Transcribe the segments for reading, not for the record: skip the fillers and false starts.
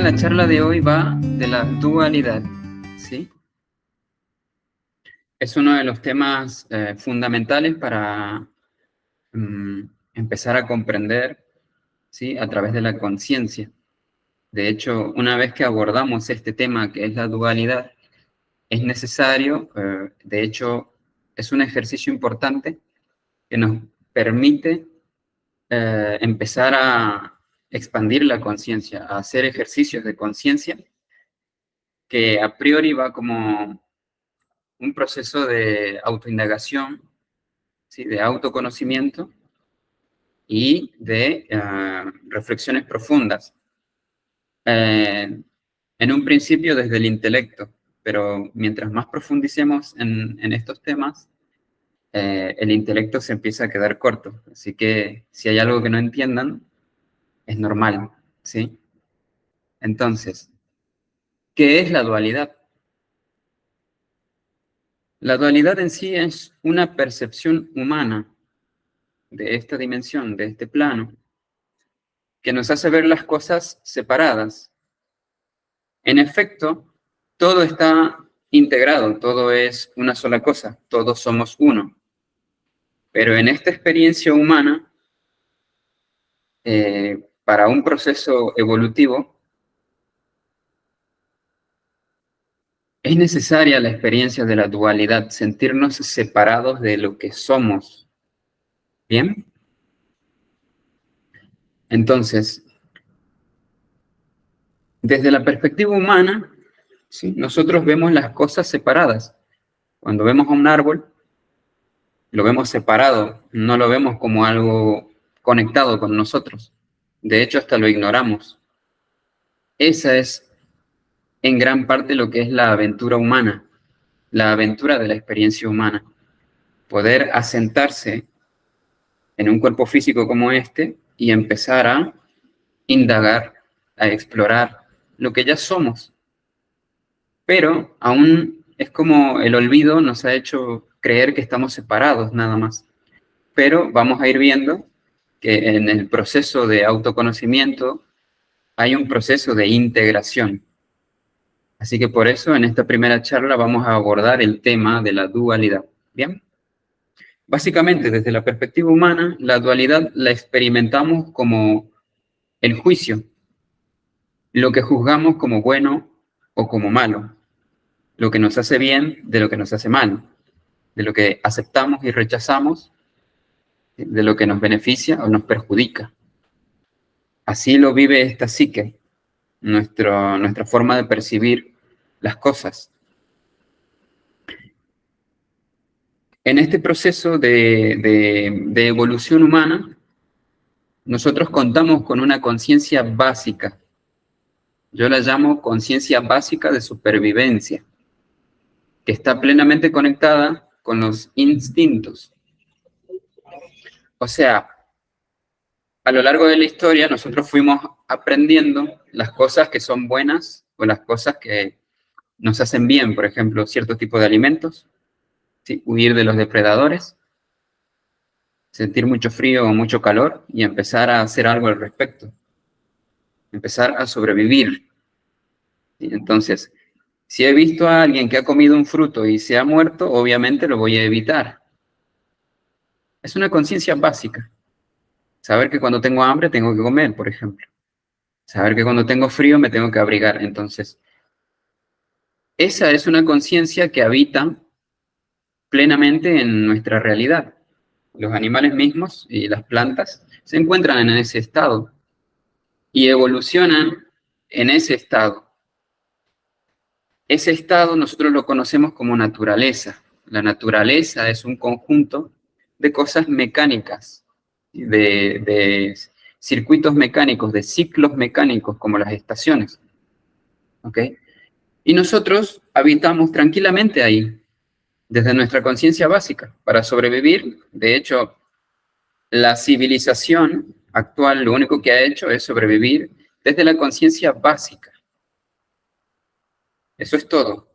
la charla de hoy va de la dualidad, ¿sí? Es uno de los temas fundamentales para empezar a comprender, ¿sí? A través de la conciencia. De hecho, una vez que abordamos este tema que es la dualidad, es necesario, de hecho, es un ejercicio importante que nos permite empezar a expandir la conciencia, a hacer ejercicios de conciencia que a priori va como un proceso de autoindagación, ¿sí? De autoconocimiento y de reflexiones profundas. En un principio desde el intelecto, pero mientras más profundicemos en estos temas, el intelecto se empieza a quedar corto. Así que si hay algo que no entiendan, es normal, ¿sí? Entonces, ¿qué es la dualidad? La dualidad en sí es una percepción humana de esta dimensión, de este plano, que nos hace ver las cosas separadas. En efecto, todo está integrado, todo es una sola cosa, todos somos uno. Pero en esta experiencia humana, para un proceso evolutivo, es necesaria la experiencia de la dualidad, sentirnos separados de lo que somos. ¿Bien? Entonces, desde la perspectiva humana, ¿sí? Nosotros vemos las cosas separadas. Cuando vemos a un árbol, lo vemos separado, no lo vemos como algo conectado con nosotros. De hecho, hasta lo ignoramos. Esa es en gran parte lo que es la aventura humana, la aventura de la experiencia humana. Poder asentarse en un cuerpo físico como este y empezar a indagar, a explorar lo que ya somos. Pero aún es como el olvido nos ha hecho creer que estamos separados nada más. Pero vamos a ir viendo que en el proceso de autoconocimiento hay un proceso de integración. Así que por eso en esta primera charla vamos a abordar el tema de la dualidad. ¿Bien? Básicamente, desde la perspectiva humana, la dualidad la experimentamos como el juicio, lo que juzgamos como bueno o como malo, lo que nos hace bien de lo que nos hace mal, de lo que aceptamos y rechazamos, de lo que nos beneficia o nos perjudica. Así lo vive esta psique, nuestra forma de percibir las cosas. En este proceso de evolución humana, nosotros contamos con una conciencia básica. Yo la llamo conciencia básica de supervivencia, que está plenamente conectada con los instintos. O sea, a lo largo de la historia nosotros fuimos aprendiendo las cosas que son buenas o las cosas que nos hacen bien, por ejemplo, cierto tipo de alimentos, ¿sí? Huir de los depredadores, sentir mucho frío o mucho calor y empezar a hacer algo al respecto, empezar a sobrevivir. ¿Sí? Entonces, si he visto a alguien que ha comido un fruto y se ha muerto, obviamente lo voy a evitar. Es una conciencia básica. Saber que cuando tengo hambre tengo que comer, por ejemplo. Saber que cuando tengo frío me tengo que abrigar. Entonces, esa es una conciencia que habita plenamente en nuestra realidad. Los animales mismos y las plantas se encuentran en ese estado y evolucionan en ese estado. Ese estado nosotros lo conocemos como naturaleza. La naturaleza es un conjunto de cosas mecánicas, de circuitos mecánicos, de ciclos mecánicos, como las estaciones. ¿Ok? Y nosotros habitamos tranquilamente ahí, desde nuestra conciencia básica, para sobrevivir. De hecho, la civilización actual lo único que ha hecho es sobrevivir desde la conciencia básica. Eso es todo.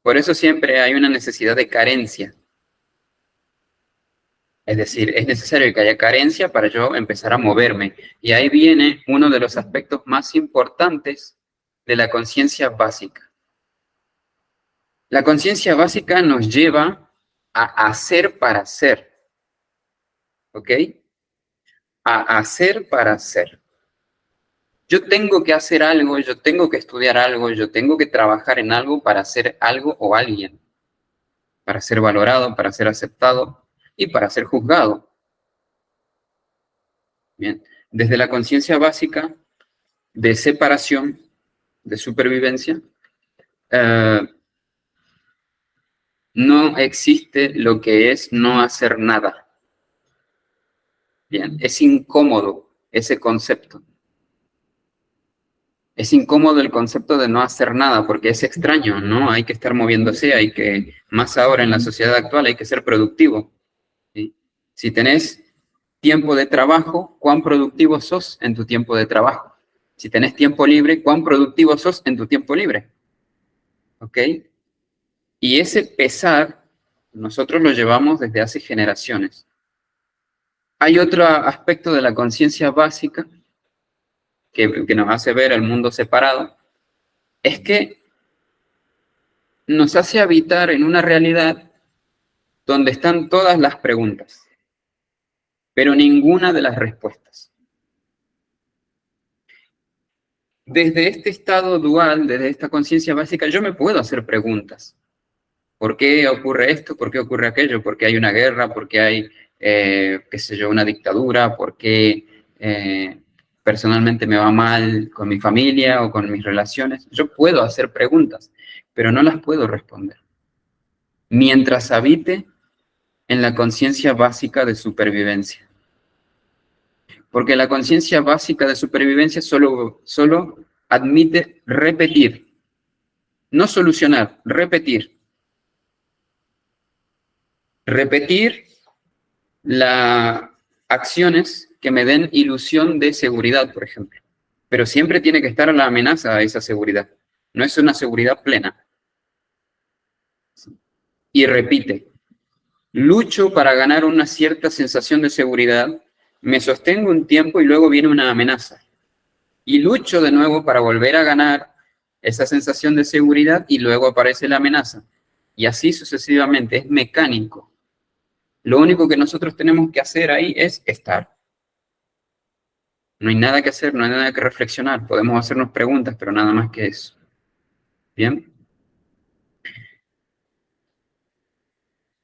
Por eso siempre hay una necesidad de carencia. Es decir, es necesario que haya carencia para yo empezar a moverme. Y ahí viene uno de los aspectos más importantes de la conciencia básica. La conciencia básica nos lleva a hacer para ser, ¿ok? A hacer para ser. Yo tengo que hacer algo, yo tengo que estudiar algo, yo tengo que trabajar en algo para hacer algo o alguien, para ser valorado, para ser aceptado y para ser juzgado. Bien, desde la conciencia básica de separación, de supervivencia, no existe lo que es no hacer nada. Bien, es incómodo ese concepto. Es incómodo el concepto de no hacer nada porque es extraño, ¿no? Hay que estar moviéndose, hay que, más ahora en la sociedad actual, hay que ser productivo. ¿Sí? Si tenés tiempo de trabajo, ¿cuán productivo sos en tu tiempo de trabajo? Si tenés tiempo libre, ¿cuán productivo sos en tu tiempo libre? ¿Ok? Y ese pesar, nosotros lo llevamos desde hace generaciones. Hay otro aspecto de la conciencia básica que nos hace ver el mundo separado, es que nos hace habitar en una realidad donde están todas las preguntas, pero ninguna de las respuestas. Desde este estado dual, desde esta conciencia básica, yo me puedo hacer preguntas. ¿Por qué ocurre esto? ¿Por qué ocurre aquello? ¿Por qué hay una guerra? ¿Por qué hay, qué sé yo, una dictadura? ¿Por qué personalmente me va mal con mi familia o con mis relaciones? Yo puedo hacer preguntas, pero no las puedo responder. Mientras habite en la conciencia básica de supervivencia. Porque la conciencia básica de supervivencia solo admite repetir, no solucionar, repetir. Repetir las acciones que me den ilusión de seguridad, por ejemplo. Pero siempre tiene que estar la amenaza a esa seguridad. No es una seguridad plena. Y repite, lucho para ganar una cierta sensación de seguridad, me sostengo un tiempo y luego viene una amenaza. Y lucho de nuevo para volver a ganar esa sensación de seguridad y luego aparece la amenaza. Y así sucesivamente, es mecánico. Lo único que nosotros tenemos que hacer ahí es estar. No hay nada que hacer, no hay nada que reflexionar. Podemos hacernos preguntas, pero nada más que eso. ¿Bien?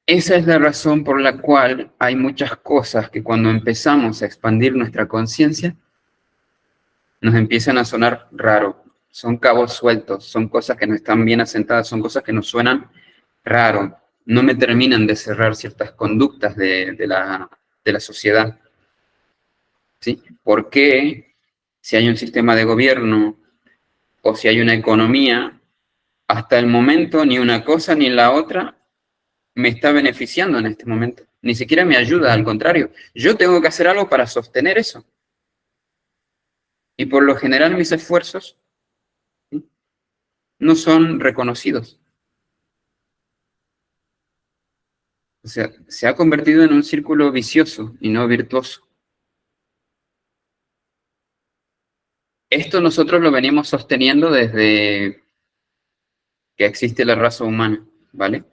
Esa es la razón por la cual hay muchas cosas que cuando empezamos a expandir nuestra conciencia, nos empiezan a sonar raro. Son cabos sueltos, son cosas que no están bien asentadas, son cosas que nos suenan raro. No me terminan de cerrar ciertas conductas de la sociedad. ¿Sí? ¿Por qué si hay un sistema de gobierno o si hay una economía, hasta el momento ni una cosa ni la otra me está beneficiando en este momento? Ni siquiera me ayuda, al contrario. Yo tengo que hacer algo para sostener eso. Y por lo general mis esfuerzos, ¿sí?, no son reconocidos. O sea, se ha convertido en un círculo vicioso y no virtuoso. Esto nosotros lo venimos sosteniendo desde que existe la raza humana, ¿vale?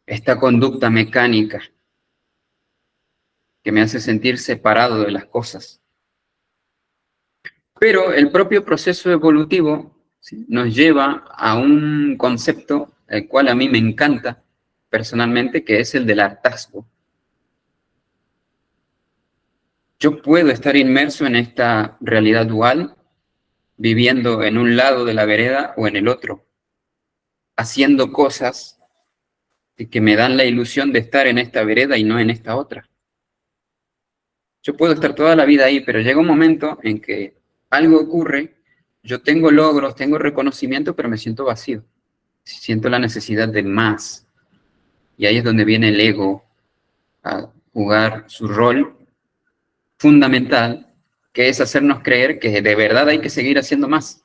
Esta conducta mecánica que me hace sentir separado de las cosas. Pero el propio proceso evolutivo, ¿sí?, nos lleva a un concepto, el cual a mí me encanta personalmente, que es el del hartazgo. Yo puedo estar inmerso en esta realidad dual, viviendo en un lado de la vereda o en el otro, haciendo cosas que me dan la ilusión de estar en esta vereda y no en esta otra. Yo puedo estar toda la vida ahí, pero llega un momento en que algo ocurre, yo tengo logros, tengo reconocimiento, pero me siento vacío. Siento la necesidad de más. Y ahí es donde viene el ego a jugar su rol fundamental, que es hacernos creer que de verdad hay que seguir haciendo más.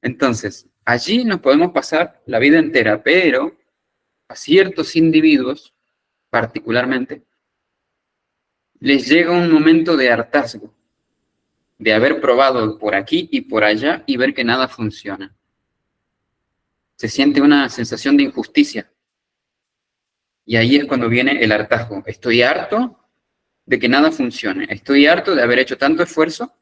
Entonces, allí nos podemos pasar la vida entera, pero a ciertos individuos, particularmente, les llega un momento de hartazgo, de haber probado por aquí y por allá y ver que nada funciona. Se siente una sensación de injusticia. Y ahí es cuando viene el hartazgo. Estoy harto de que nada funcione. Estoy harto de haber hecho tanto esfuerzo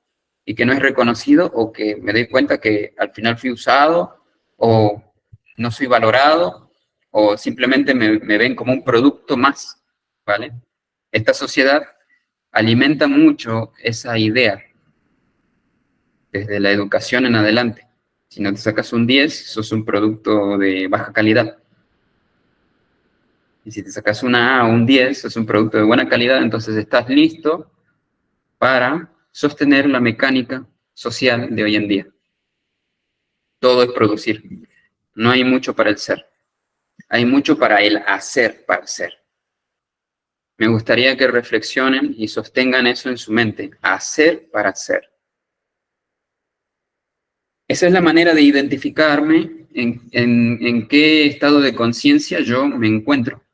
y que no es reconocido, o que me doy cuenta que al final fui usado, o no soy valorado, o simplemente me ven como un producto más, ¿vale? Esta sociedad alimenta mucho esa idea desde la educación en adelante. Si no te sacas un 10, sos un producto de baja calidad. Y si te sacas una A o un 10, sos un producto de buena calidad, entonces estás listo para sostener la mecánica social de hoy en día. Todo es producir. No hay mucho para el ser. Hay mucho para el hacer para ser. Me gustaría que reflexionen y sostengan eso en su mente. Hacer para ser. Esa es la manera de identificarme en qué estado de conciencia yo me encuentro.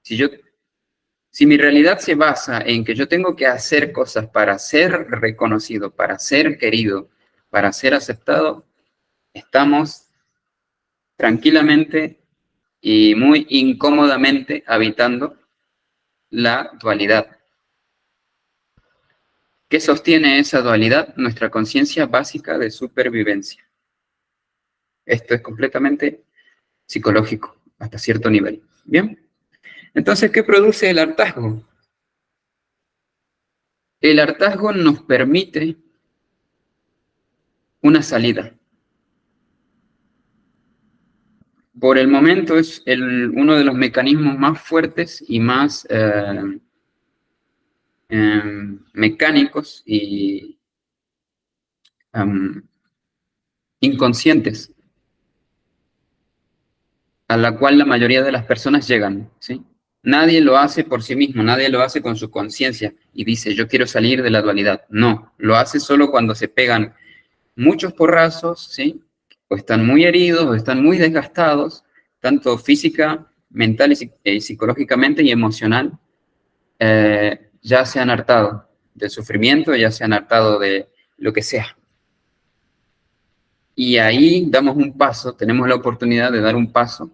Si mi realidad se basa en que yo tengo que hacer cosas para ser reconocido, para ser querido, para ser aceptado, estamos tranquilamente y muy incómodamente habitando la dualidad. ¿Qué sostiene esa dualidad? Nuestra conciencia básica de supervivencia. Esto es completamente psicológico, hasta cierto nivel. ¿Bien? Entonces, ¿qué produce el hartazgo? El hartazgo nos permite una salida. Por el momento es uno de los mecanismos más fuertes y más mecánicos y inconscientes a la cual la mayoría de las personas llegan, ¿sí? Nadie lo hace por sí mismo, nadie lo hace con su conciencia y dice, yo quiero salir de la dualidad. No, lo hace solo cuando se pegan muchos porrazos, ¿sí? O están muy heridos, o están muy desgastados, tanto física, mental y psicológicamente y emocional, ya se han hartado del sufrimiento, ya se han hartado de lo que sea. Y ahí damos un paso, tenemos la oportunidad de dar un paso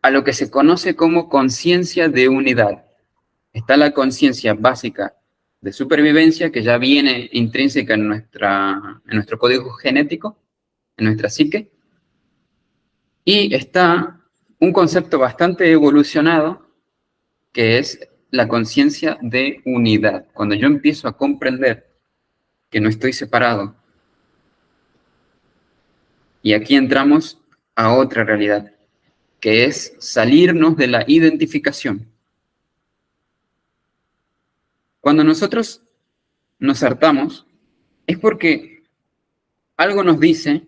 a lo que se conoce como conciencia de unidad. Está la conciencia básica de supervivencia, que ya viene intrínseca en nuestro código genético, en nuestra psique, y está un concepto bastante evolucionado, que es la conciencia de unidad. Cuando yo empiezo a comprender que no estoy separado, y aquí entramos a otra realidad, que es salirnos de la identificación. Cuando nosotros nos hartamos, es porque algo nos dice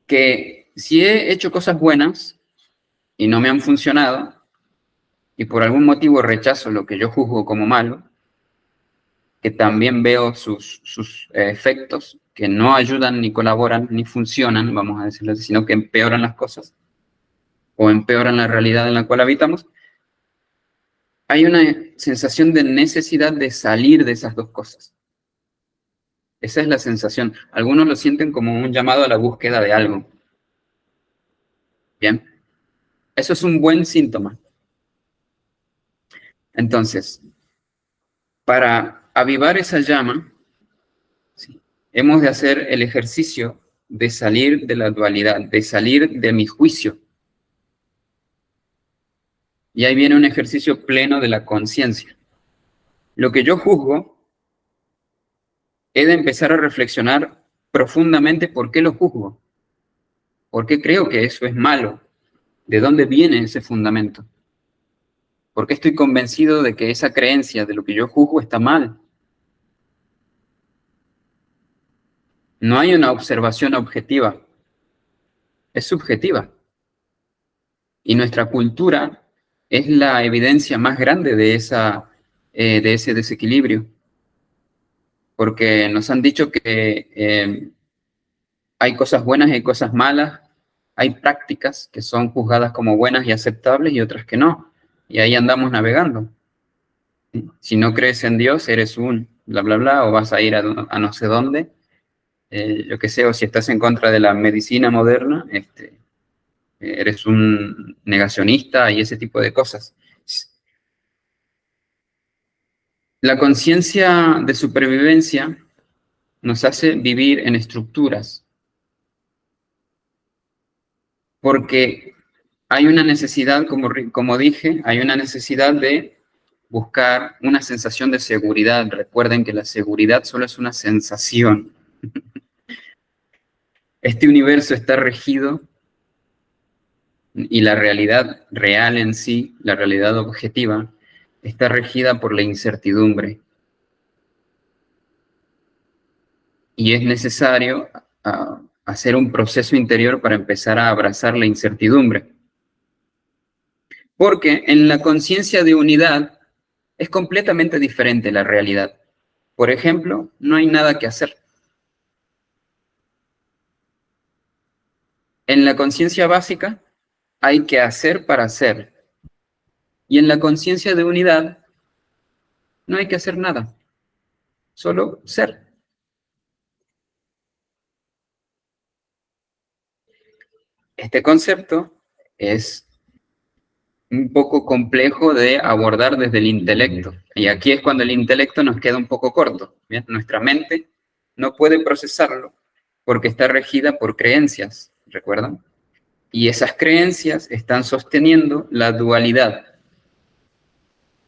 que si he hecho cosas buenas y no me han funcionado, y por algún motivo rechazo lo que yo juzgo como malo, que también veo sus efectos, que no ayudan, ni colaboran, ni funcionan, vamos a decirlo así, sino que empeoran las cosas, o empeoran la realidad en la cual habitamos, hay una sensación de necesidad de salir de esas dos cosas. Esa es la sensación. Algunos lo sienten como un llamado a la búsqueda de algo. Bien, eso es un buen síntoma. Entonces, para avivar esa llama, ¿sí?, hemos de hacer el ejercicio de salir de la dualidad, de salir de mi juicio. Y ahí viene un ejercicio pleno de la conciencia. Lo que yo juzgo, he de empezar a reflexionar profundamente por qué lo juzgo, por qué creo que eso es malo, de dónde viene ese fundamento, por qué estoy convencido de que esa creencia de lo que yo juzgo está mal. No hay una observación objetiva, es subjetiva. Y nuestra cultura es la evidencia más grande de ese desequilibrio, porque nos han dicho que Hay cosas buenas y hay cosas malas. Hay prácticas que son juzgadas como buenas y aceptables y otras que no. Y ahí andamos navegando. Si no crees en Dios, eres un bla, bla, bla, o vas a ir a no sé dónde. Yo qué sé, o si estás en contra de la medicina moderna, eres un negacionista y ese tipo de cosas. La conciencia de supervivencia nos hace vivir en estructuras, porque hay una necesidad, como dije, hay una necesidad de buscar una sensación de seguridad. Recuerden que la seguridad solo es una sensación. Este universo está regido y la realidad real en sí, la realidad objetiva, está regida por la incertidumbre. Y es necesario hacer un proceso interior para empezar a abrazar la incertidumbre. Porque en la conciencia de unidad es completamente diferente la realidad. Por ejemplo, no hay nada que hacer. En la conciencia básica hay que hacer para hacer. Y en la conciencia de unidad no hay que hacer nada, solo ser. Este concepto es un poco complejo de abordar desde el intelecto. Y aquí es cuando el intelecto nos queda un poco corto. ¿Bien? Nuestra mente no puede procesarlo porque está regida por creencias, ¿recuerdan? Y esas creencias están sosteniendo la dualidad.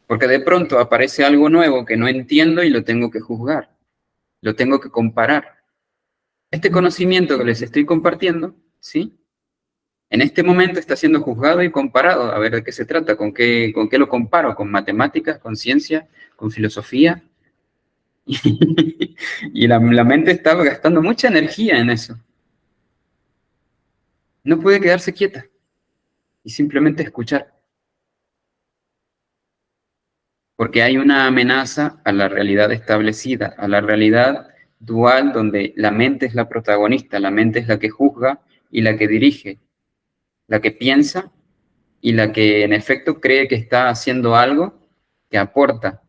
Porque de pronto aparece algo nuevo que no entiendo y lo tengo que juzgar, lo tengo que comparar. Este conocimiento que les estoy compartiendo, ¿sí? En este momento está siendo juzgado y comparado. A ver de qué se trata, con qué lo comparo, con matemáticas, con ciencia, con filosofía. Y la mente está gastando mucha energía en eso. No puede quedarse quieta y simplemente escuchar. Porque hay una amenaza a la realidad establecida, a la realidad dual donde la mente es la protagonista, la mente es la que juzga y la que dirige, la que piensa y la que en efecto cree que está haciendo algo que aporta.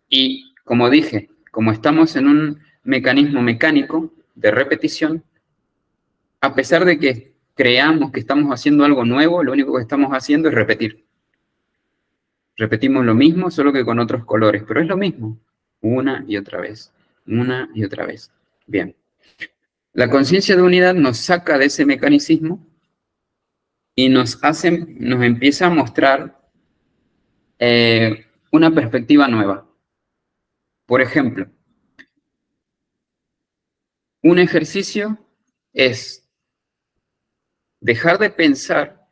Y como dije, como estamos en un mecanismo mecánico de repetición, a pesar de que creamos que estamos haciendo algo nuevo, lo único que estamos haciendo es repetir. Repetimos lo mismo, solo que con otros colores, pero es lo mismo, una y otra vez, una y otra vez. Bien. La conciencia de unidad nos saca de ese mecanicismo y nos empieza a mostrar una perspectiva nueva. Por ejemplo, un ejercicio es dejar de pensar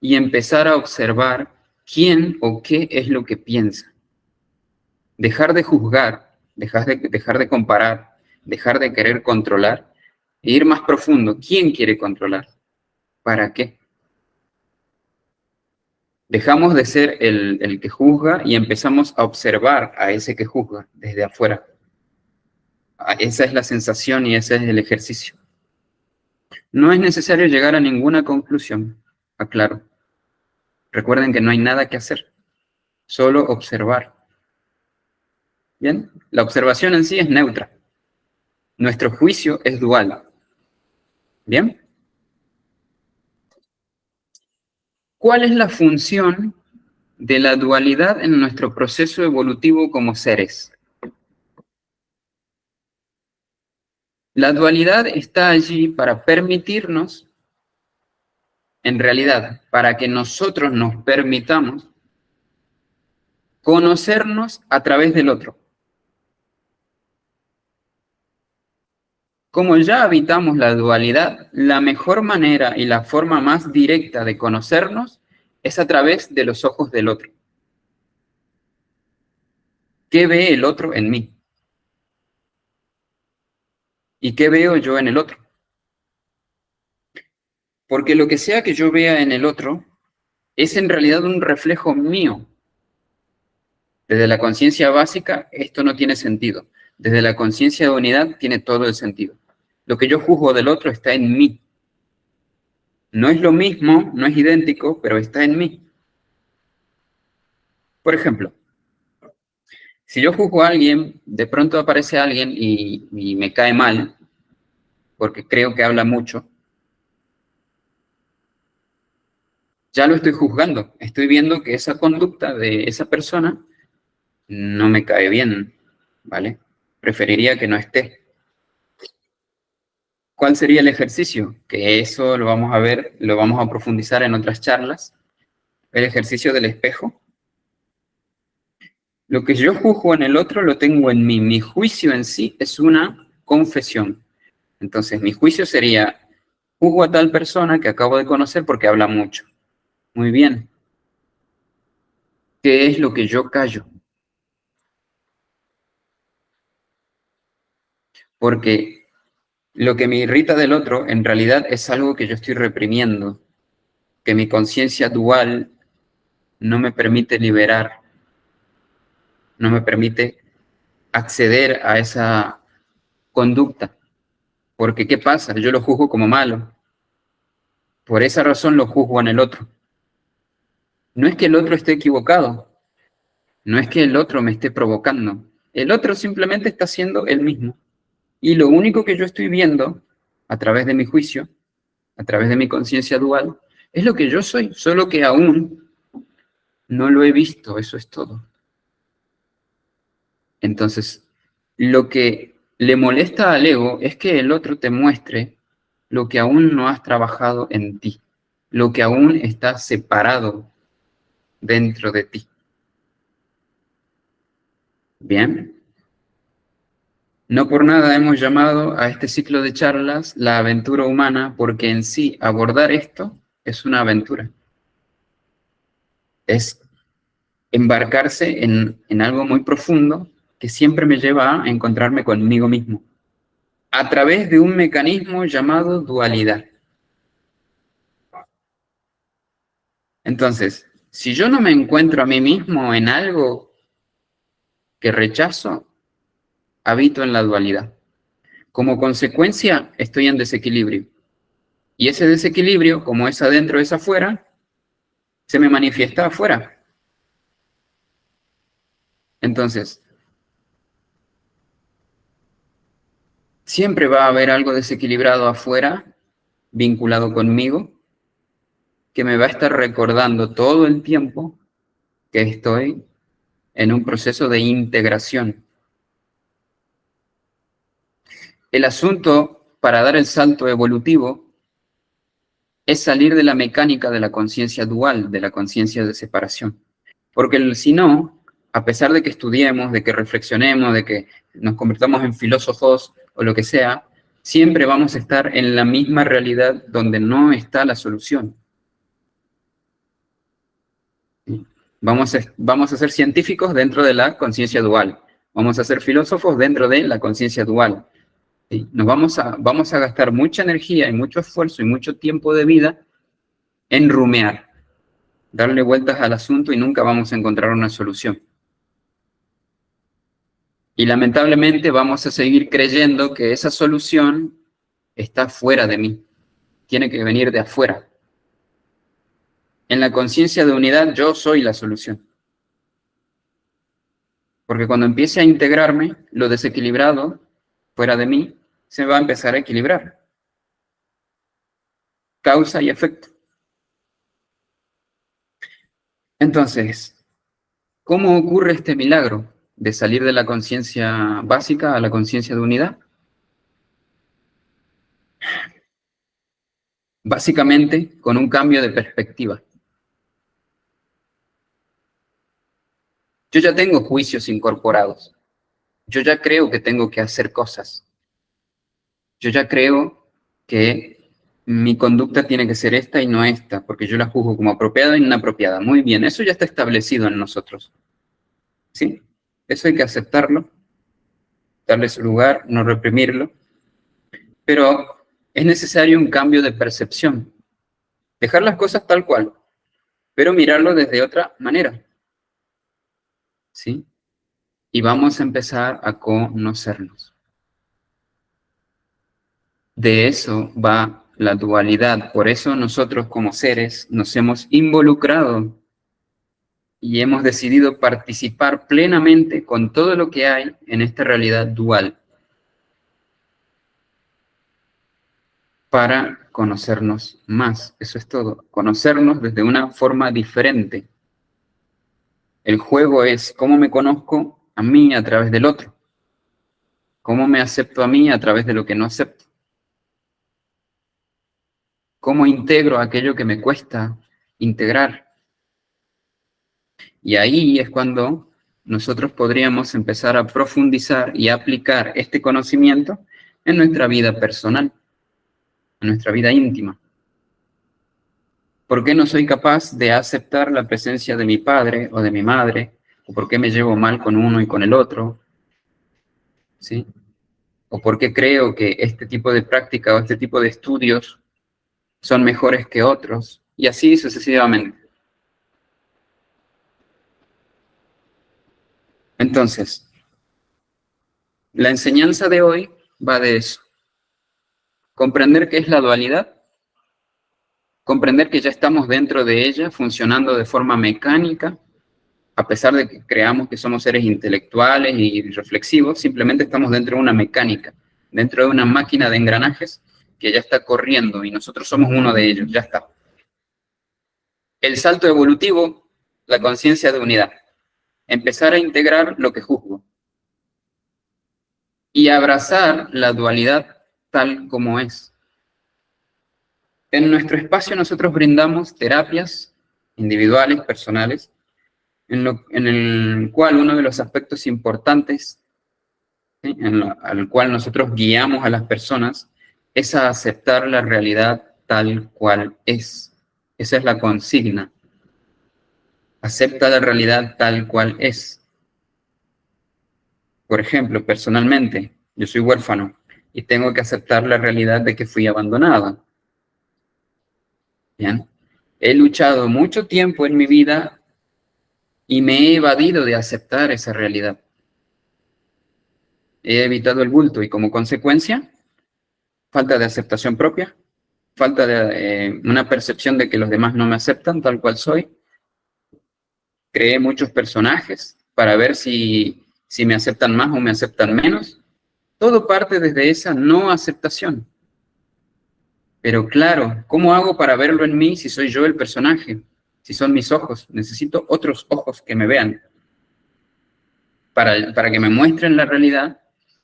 y empezar a observar quién o qué es lo que piensa. Dejar de juzgar, dejar de comparar, dejar de querer controlar e ir más profundo. ¿Quién quiere controlar? ¿Para qué? Dejamos de ser el que juzga y empezamos a observar a ese que juzga desde afuera. Esa es la sensación y ese es el ejercicio. No es necesario llegar a ninguna conclusión, aclaro. Recuerden que no hay nada que hacer, solo observar. ¿Bien? La observación en sí es neutra. Nuestro juicio es dual. ¿Bien? ¿Cuál es la función de la dualidad en nuestro proceso evolutivo como seres? La dualidad está allí para permitirnos, en realidad, para que nosotros nos permitamos conocernos a través del otro. Como ya habitamos la dualidad, la mejor manera y la forma más directa de conocernos es a través de los ojos del otro. ¿Qué ve el otro en mí? ¿Y qué veo yo en el otro? Porque lo que sea que yo vea en el otro es en realidad un reflejo mío. Desde la conciencia básica, esto no tiene sentido. Desde la conciencia de unidad, tiene todo el sentido. Lo que yo juzgo del otro está en mí. No es lo mismo, no es idéntico, pero está en mí. Por ejemplo, si yo juzgo a alguien, de pronto aparece alguien y me cae mal, porque creo que habla mucho, ya lo estoy juzgando. Estoy viendo que esa conducta de esa persona no me cae bien, ¿vale? Preferiría que no esté. ¿Cuál sería el ejercicio? Que eso lo vamos a ver, lo vamos a profundizar en otras charlas. El ejercicio del espejo. Lo que yo juzgo en el otro lo tengo en mí. Mi juicio en sí es una confesión. Entonces, mi juicio sería, juzgo a tal persona que acabo de conocer porque habla mucho. Muy bien. ¿Qué es lo que yo callo? Porque lo que me irrita del otro en realidad es algo que yo estoy reprimiendo, que mi conciencia dual no me permite liberar, no me permite acceder a esa conducta. Porque ¿qué pasa? Yo lo juzgo como malo. Por esa razón lo juzgo en el otro. No es que el otro esté equivocado, no es que el otro me esté provocando. El otro simplemente está siendo el mismo. Y lo único que yo estoy viendo a través de mi juicio, a través de mi conciencia dual, es lo que yo soy, solo que aún no lo he visto, eso es todo. Entonces, lo que le molesta al ego es que el otro te muestre lo que aún no has trabajado en ti, lo que aún está separado dentro de ti. Bien, no por nada hemos llamado a este ciclo de charlas la aventura humana, porque en sí abordar esto es una aventura. Es embarcarse en algo muy profundo que siempre me lleva a encontrarme conmigo mismo, a través de un mecanismo llamado dualidad. Entonces, si yo no me encuentro a mí mismo en algo que rechazo, habito en la dualidad. Como consecuencia, estoy en desequilibrio. Y ese desequilibrio, como es adentro, es afuera, se me manifiesta afuera. Entonces, siempre va a haber algo desequilibrado afuera, vinculado conmigo, que me va a estar recordando todo el tiempo que estoy en un proceso de integración. El asunto para dar el salto evolutivo es salir de la mecánica de la conciencia dual, de la conciencia de separación. Porque si no, a pesar de que estudiemos, de que reflexionemos, de que nos convirtamos en filósofos o lo que sea, siempre vamos a estar en la misma realidad donde no está la solución. Vamos a ser científicos dentro de la conciencia dual. Vamos a ser filósofos dentro de la conciencia dual. ¿Sí? Vamos a gastar mucha energía y mucho esfuerzo y mucho tiempo de vida en rumear, darle vueltas al asunto y nunca vamos a encontrar una solución. Y lamentablemente vamos a seguir creyendo que esa solución está fuera de mí, tiene que venir de afuera. En la conciencia de unidad yo soy la solución. Porque cuando empiece a integrarme, lo desequilibrado fuera de mí se va a empezar a equilibrar. Causa y efecto. Entonces, ¿cómo ocurre este milagro de salir de la conciencia básica a la conciencia de unidad? Básicamente con un cambio de perspectiva. Yo ya tengo juicios incorporados. Yo ya creo que tengo que hacer cosas. Yo ya creo que mi conducta tiene que ser esta y no esta, porque yo la juzgo como apropiada e inapropiada. Muy bien, eso ya está establecido en nosotros. ¿Sí? Eso hay que aceptarlo, darle su lugar, no reprimirlo. Pero es necesario un cambio de percepción. Dejar las cosas tal cual, pero mirarlo desde otra manera. ¿Sí? Y vamos a empezar a conocernos. De eso va la dualidad. Por eso nosotros como seres nos hemos involucrado y hemos decidido participar plenamente con todo lo que hay en esta realidad dual para conocernos más. Eso es todo. Conocernos desde una forma diferente. El juego es cómo me conozco a mí a través del otro. Cómo me acepto a mí a través de lo que no acepto. Cómo integro aquello que me cuesta integrar. Y ahí es cuando nosotros podríamos empezar a profundizar y aplicar este conocimiento en nuestra vida personal, en nuestra vida íntima. ¿Por qué no soy capaz de aceptar la presencia de mi padre o de mi madre? ¿O por qué me llevo mal con uno y con el otro? ¿Sí? ¿O por qué creo que este tipo de práctica o este tipo de estudios son mejores que otros? Y así sucesivamente. Entonces, la enseñanza de hoy va de eso. Comprender qué es la dualidad, comprender que ya estamos dentro de ella, funcionando de forma mecánica, a pesar de que creamos que somos seres intelectuales y reflexivos, simplemente estamos dentro de una mecánica, dentro de una máquina de engranajes que ya está corriendo y nosotros somos uno de ellos, ya está. El salto evolutivo, la conciencia de unidad, empezar a integrar lo que juzgo y abrazar la dualidad tal como es. En nuestro espacio nosotros brindamos terapias individuales, personales, en el cual uno de los aspectos importantes, ¿sí?, al cual nosotros guiamos a las personas es a aceptar la realidad tal cual es. Esa es la consigna. Acepta la realidad tal cual es. Por ejemplo, personalmente, yo soy huérfano y tengo que aceptar la realidad de que fui abandonado. ¿Bien? He luchado mucho tiempo en mi vida y me he evadido de aceptar esa realidad. He evitado el bulto y como consecuencia, falta de aceptación propia, falta de una percepción de que los demás no me aceptan tal cual soy. Creé muchos personajes para ver si me aceptan más o me aceptan menos. Todo parte desde esa no aceptación. Pero claro, ¿cómo hago para verlo en mí si soy yo el personaje? Si son mis ojos, necesito otros ojos que me vean para que me muestren la realidad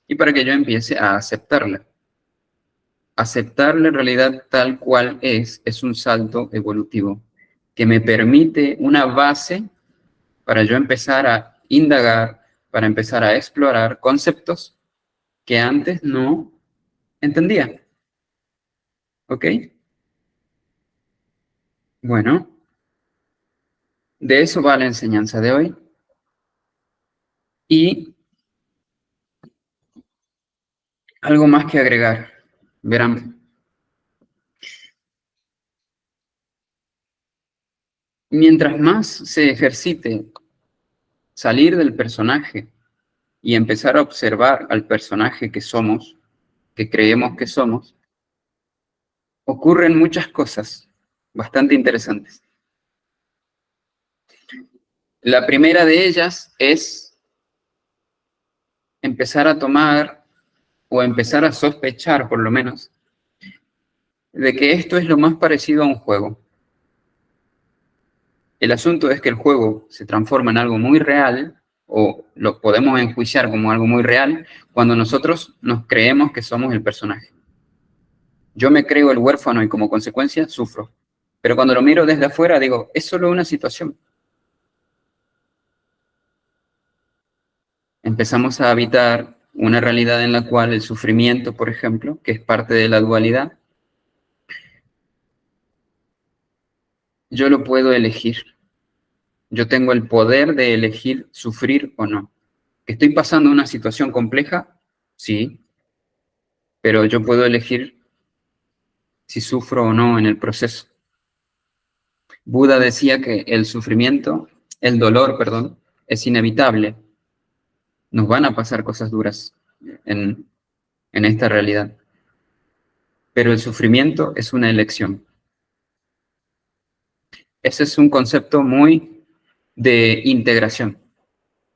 y para que yo empiece a aceptarla. Aceptar la realidad tal cual es un salto evolutivo que me permite una base para yo empezar a indagar, para empezar a explorar conceptos que antes no entendía. ¿Ok? Bueno, de eso va la enseñanza de hoy. Y algo más que agregar. Verán, mientras más se ejercite salir del personaje y empezar a observar al personaje que somos, que creemos que somos, ocurren muchas cosas bastante interesantes. La primera de ellas es empezar a tomar o empezar a sospechar, por lo menos, de que esto es lo más parecido a un juego. El asunto es que el juego se transforma en algo muy real, o lo podemos enjuiciar como algo muy real, cuando nosotros nos creemos que somos el personaje. Yo me creo el huérfano y como consecuencia sufro. Pero cuando lo miro desde afuera digo, es solo una situación. Empezamos a habitar una realidad en la cual el sufrimiento, por ejemplo, que es parte de la dualidad, yo lo puedo elegir. Yo tengo el poder de elegir sufrir o no. ¿Que estoy pasando una situación compleja? Sí, pero yo puedo elegir si sufro o no en el proceso. Buda decía que el sufrimiento, el dolor, perdón, es inevitable. Nos van a pasar cosas duras en esta realidad. pero el sufrimiento es una elección. Ese es un concepto muy de integración,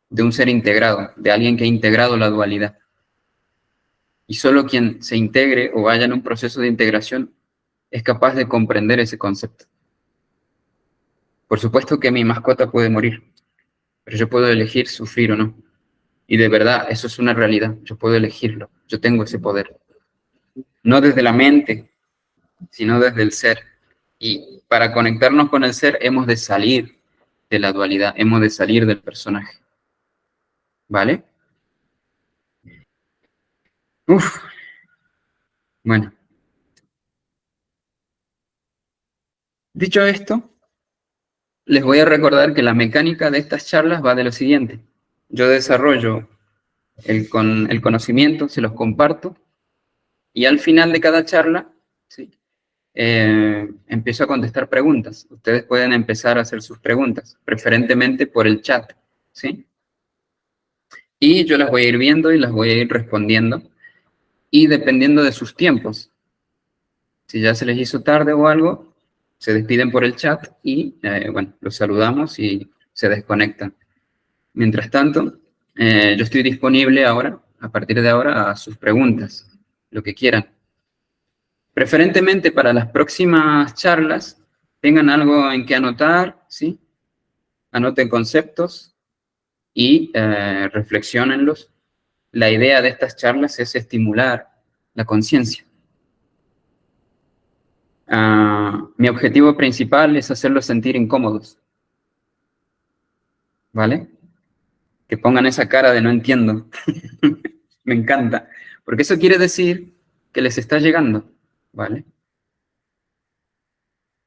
de un ser integrado, de alguien que ha integrado la dualidad. Y solo quien se integre o vaya en un proceso de integración es capaz de comprender ese concepto. Por supuesto que mi mascota puede morir, pero yo puedo elegir sufrir o no. Y de verdad, eso es una realidad. Yo puedo elegirlo. Yo tengo ese poder. No desde la mente, sino desde el ser. Y para conectarnos con el ser hemos de salir de la dualidad, hemos de salir del personaje. ¿Vale? Uf. Bueno. Dicho esto, les voy a recordar que la mecánica de estas charlas va de lo siguiente. Yo desarrollo el conocimiento, se los comparto, y al final de cada charla, ¿sí? Empiezo a contestar preguntas. Ustedes pueden empezar a hacer sus preguntas, preferentemente por el chat, ¿sí? Y yo las voy a ir viendo y las voy a ir respondiendo, y dependiendo de sus tiempos. Si ya se les hizo tarde o algo, se despiden por el chat y, bueno, los saludamos y se desconectan. Mientras tanto, yo estoy disponible ahora, a partir de ahora, a sus preguntas, lo que quieran. Preferentemente para las próximas charlas, tengan algo en que anotar, ¿sí? Anoten conceptos y reflexionenlos. La idea de estas charlas es estimular la conciencia. Mi objetivo principal es hacerlos sentir incómodos, ¿vale? Que pongan esa cara de no entiendo. Me encanta, porque eso quiere decir que les está llegando, ¿vale?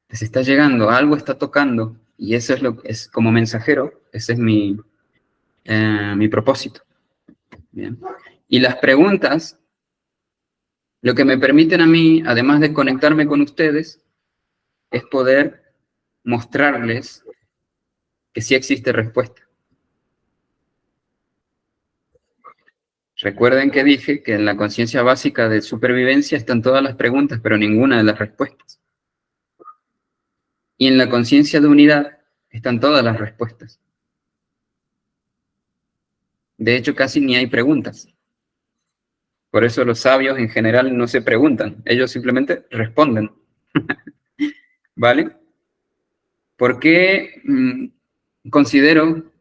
Les está llegando, algo está tocando, y eso es lo que es como mensajero, ese es mi propósito. Bien. Y las preguntas, lo que me permiten a mí, además de conectarme con ustedes, es poder mostrarles que sí existe respuesta. Recuerden que dije que en la conciencia básica de supervivencia están todas las preguntas, pero ninguna de las respuestas. Y en la conciencia de unidad están todas las respuestas. De hecho, casi ni hay preguntas. Por eso los sabios en general no se preguntan, ellos simplemente responden. ¿Vale? ¿Por qué considero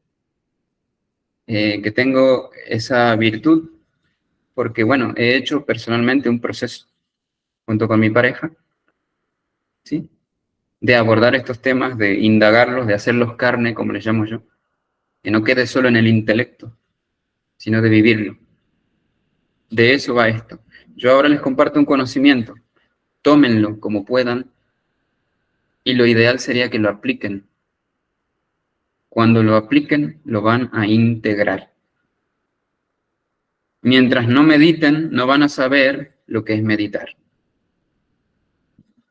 que tengo esa virtud? Porque, bueno, he hecho personalmente un proceso junto con mi pareja, ¿sí? De abordar estos temas, de indagarlos, de hacerlos carne, como les llamo yo, que no quede solo en el intelecto, sino de vivirlo. De eso va esto. Yo ahora les comparto un conocimiento, tómenlo como puedan, y lo ideal sería que lo apliquen. Cuando lo apliquen, lo van a integrar. Mientras no mediten, no van a saber lo que es meditar.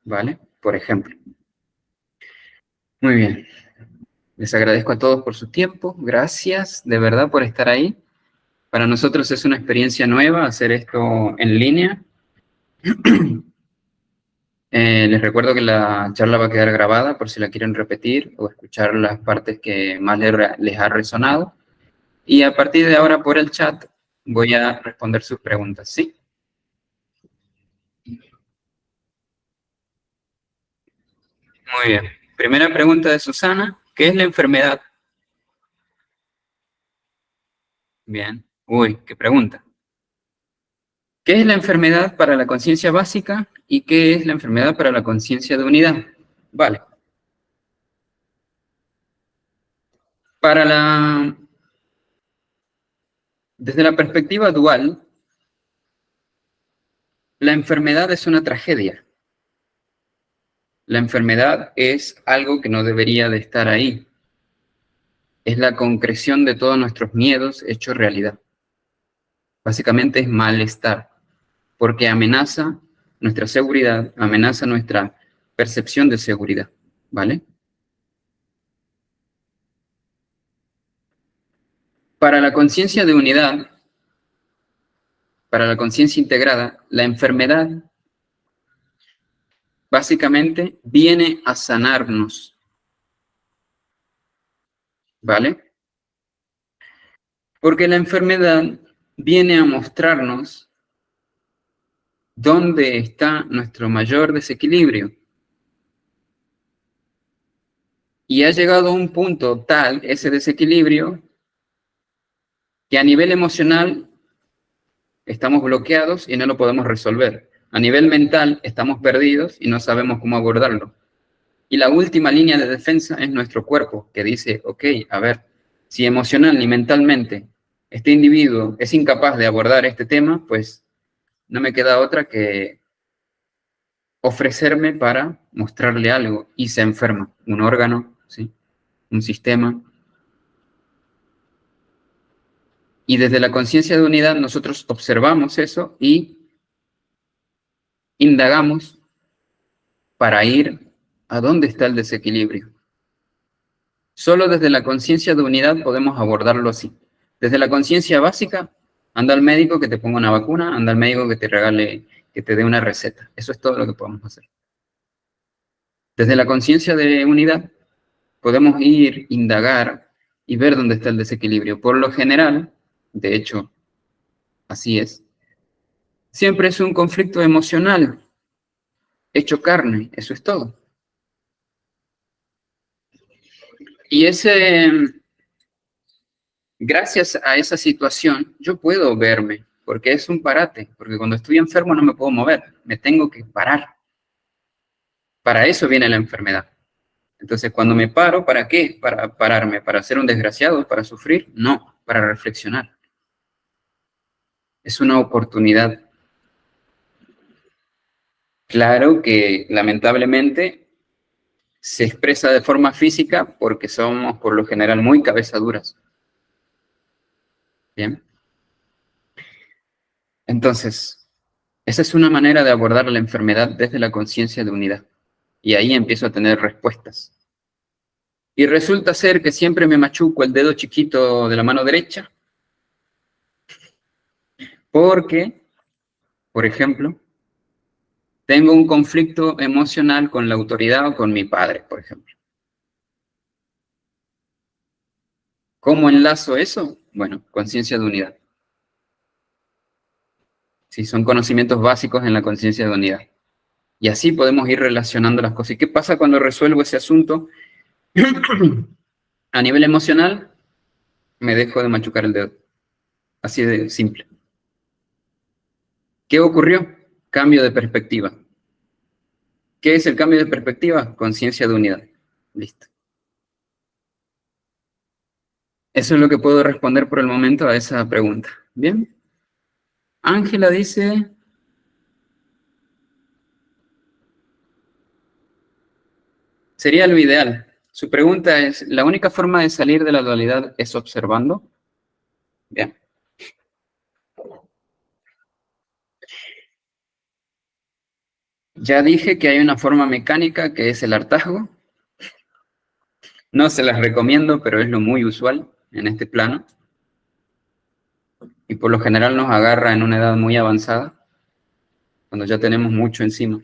¿Vale? Por ejemplo. Muy bien. Les agradezco a todos por su tiempo. Gracias de verdad por estar ahí. Para nosotros es una experiencia nueva hacer esto en línea. Les recuerdo que la charla va a quedar grabada por si la quieren repetir o escuchar las partes que más les ha resonado. Y a partir de ahora por el chat voy a responder sus preguntas, ¿sí? Muy bien. Primera pregunta de Susana. ¿Qué es la enfermedad? Bien. Uy, qué pregunta. ¿Qué es la enfermedad para la conciencia básica y qué es la enfermedad para la conciencia de unidad? Vale. Desde la perspectiva dual, la enfermedad es una tragedia. La enfermedad es algo que no debería de estar ahí. Es la concreción de todos nuestros miedos hecho realidad. Básicamente es malestar, porque amenaza nuestra seguridad, amenaza nuestra percepción de seguridad, ¿vale? Para la conciencia de unidad, para la conciencia integrada, la enfermedad básicamente viene a sanarnos, ¿vale? Porque la enfermedad viene a mostrarnos dónde está nuestro mayor desequilibrio. Y ha llegado a un punto tal ese desequilibrio que a nivel emocional estamos bloqueados y no lo podemos resolver. A nivel mental estamos perdidos y no sabemos cómo abordarlo. Y la última línea de defensa es nuestro cuerpo, que dice, ok, a ver, si emocional ni mentalmente este individuo es incapaz de abordar este tema, pues no me queda otra que ofrecerme para mostrarle algo y se enferma. Un órgano, ¿sí? Un sistema. Y desde la conciencia de unidad nosotros observamos eso y indagamos para ir a dónde está el desequilibrio. Solo desde la conciencia de unidad podemos abordarlo así. Desde la conciencia básica, anda al médico que te ponga una vacuna, anda al médico que te regale, que te dé una receta. Eso es todo lo que podemos hacer. Desde la conciencia de unidad, podemos ir, indagar y ver dónde está el desequilibrio. Por lo general, de hecho, así es, siempre es un conflicto emocional hecho carne, eso es todo. Y gracias a esa situación, yo puedo verme, porque es un parate, porque cuando estoy enfermo no me puedo mover, me tengo que parar. Para eso viene la enfermedad. Entonces, cuando me paro, ¿para qué? ¿Para pararme? ¿Para ser un desgraciado? ¿Para sufrir? No, para reflexionar. Es una oportunidad. Claro que lamentablemente se expresa de forma física porque somos por lo general muy cabezaduras. Bien. Entonces, esa es una manera de abordar la enfermedad desde la conciencia de unidad. Y ahí empiezo a tener respuestas. Y resulta ser que siempre me machuco el dedo chiquito de la mano derecha porque, por ejemplo, tengo un conflicto emocional con la autoridad o con mi padre, por ejemplo. ¿Cómo enlazo eso? Bueno, conciencia de unidad. Sí, son conocimientos básicos en la conciencia de unidad. Y así podemos ir relacionando las cosas. ¿Y qué pasa cuando resuelvo ese asunto? A nivel emocional, me dejo de machucar el dedo. Así de simple. ¿Qué ocurrió? Cambio de perspectiva. ¿Qué es el cambio de perspectiva? Conciencia de unidad. Listo. Eso es lo que puedo responder por el momento a esa pregunta. Bien. Ángela dice, sería lo ideal. Su pregunta es, ¿la única forma de salir de la dualidad es observando? Bien. Ya dije que hay una forma mecánica que es el hartazgo. No se las recomiendo, pero es lo muy usual en este plano. Y por lo general nos agarra en una edad muy avanzada, cuando ya tenemos mucho encima.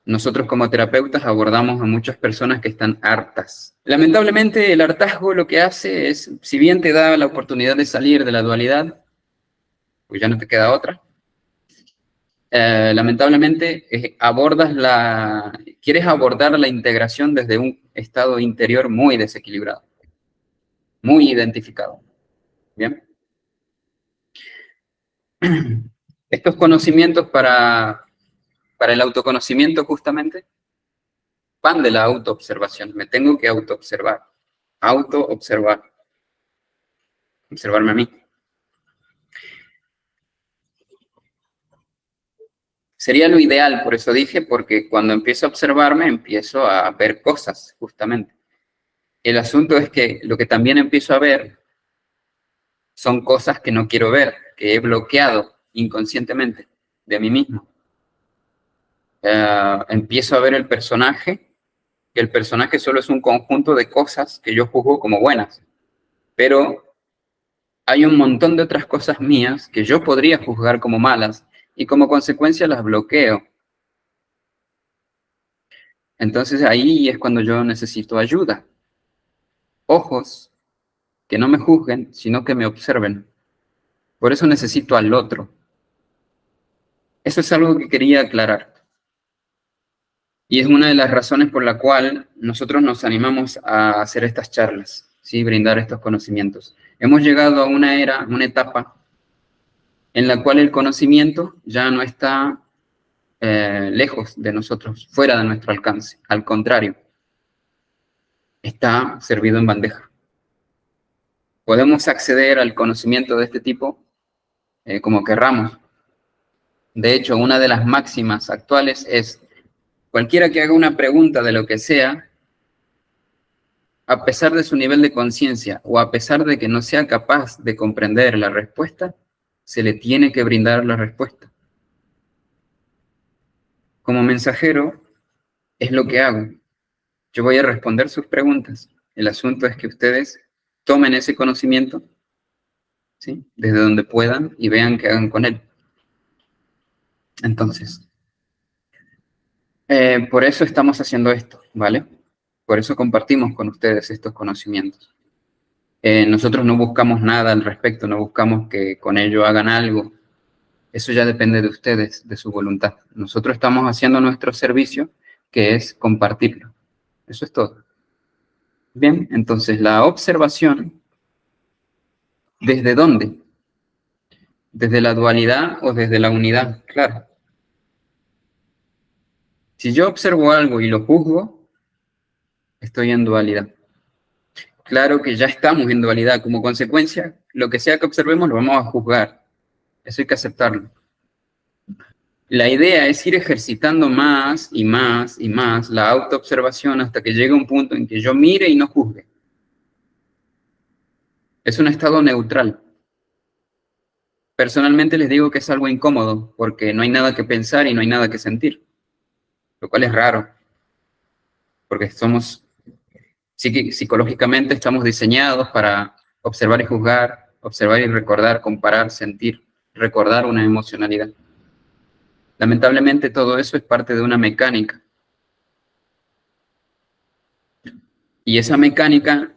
Nosotros como terapeutas abordamos a muchas personas que están hartas. Lamentablemente el hartazgo lo que hace es, si bien te da la oportunidad de salir de la dualidad, pues ya no te queda otra. Lamentablemente quieres abordar la integración desde un estado interior muy desequilibrado, muy identificado. ¿Bien? Estos conocimientos para el autoconocimiento justamente van de la autoobservación. Me tengo que autoobservar, autoobservar, observarme a mí. Sería lo ideal, por eso dije, porque cuando empiezo a observarme, empiezo a ver cosas, justamente. El asunto es que lo que también empiezo a ver son cosas que no quiero ver, que he bloqueado inconscientemente de mí mismo. Empiezo a ver el personaje, que el personaje solo es un conjunto de cosas que yo juzgo como buenas, pero hay un montón de otras cosas mías que yo podría juzgar como malas y como consecuencia las bloqueo. Entonces ahí es cuando yo necesito ayuda. Ojos que no me juzguen, sino que me observen. Por eso necesito al otro. Eso es algo que quería aclarar. Y es una de las razones por la cual nosotros nos animamos a hacer estas charlas, ¿sí? Brindar estos conocimientos. Hemos llegado a una era, una etapa, en la cual el conocimiento ya no está lejos de nosotros, fuera de nuestro alcance. Al contrario, está servido en bandeja. Podemos acceder al conocimiento de este tipo como querramos. De hecho, una de las máximas actuales es: cualquiera que haga una pregunta de lo que sea, a pesar de su nivel de conciencia o a pesar de que no sea capaz de comprender la respuesta, se le tiene que brindar la respuesta. Como mensajero, es lo que hago. Yo voy a responder sus preguntas. El asunto es que ustedes tomen ese conocimiento, ¿sí?, desde donde puedan y vean qué hagan con él. Entonces, por eso estamos haciendo esto, ¿vale? Por eso compartimos con ustedes estos conocimientos. Nosotros no buscamos nada al respecto, no buscamos que con ello hagan algo. Eso ya depende de ustedes, de su voluntad. Nosotros estamos haciendo nuestro servicio, que es compartirlo. Eso es todo. Bien, entonces la observación, ¿desde dónde? ¿Desde la dualidad o desde la unidad? Claro. Si yo observo algo y lo juzgo, estoy en dualidad. Claro que ya estamos en dualidad. Como consecuencia, lo que sea que observemos lo vamos a juzgar. Eso hay que aceptarlo. La idea es ir ejercitando más y más y más la autoobservación hasta que llegue un punto en que yo mire y no juzgue. Es un estado neutral. Personalmente les digo que es algo incómodo porque no hay nada que pensar y no hay nada que sentir, lo cual es raro, porque psicológicamente estamos diseñados para observar y juzgar, observar y recordar, comparar, sentir, recordar una emocionalidad. Lamentablemente todo eso es parte de una mecánica. Y esa mecánica